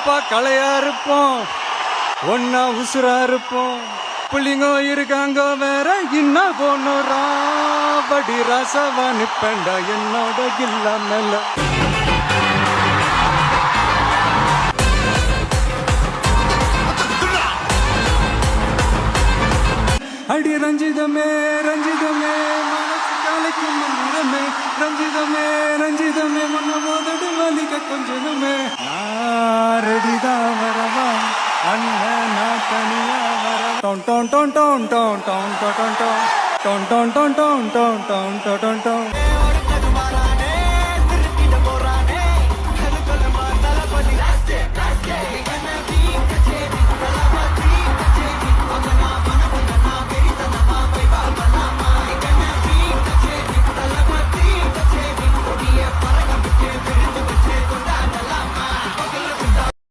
கருப்பா கலையா இருப்போம், ஒன்னா உசுரா இருப்போம். புள்ளிங்க இருக்காங்க வேற இன்ன போனோரா, படி ராசவா நிப்பேண்டா என்னோட கில்லா மேல. அடி ரஞ்சிதமே ரஞ்சிதமே மனசு காலைக்கும் மந்திரமே, ரஞ்சிதமே ரஞ்சிதமே முன்ன மோதடு வலிக்க கொஞ்சமே. நான் ரெடிதான் வரவா அண்ணன், நான் தனியா வரவா. டோன் டோன் டோன் டோன் டோன் டோன் டோன் டோன் டோன் டோன் டோன் டோன் டோன் டோன் டோன் டோன்.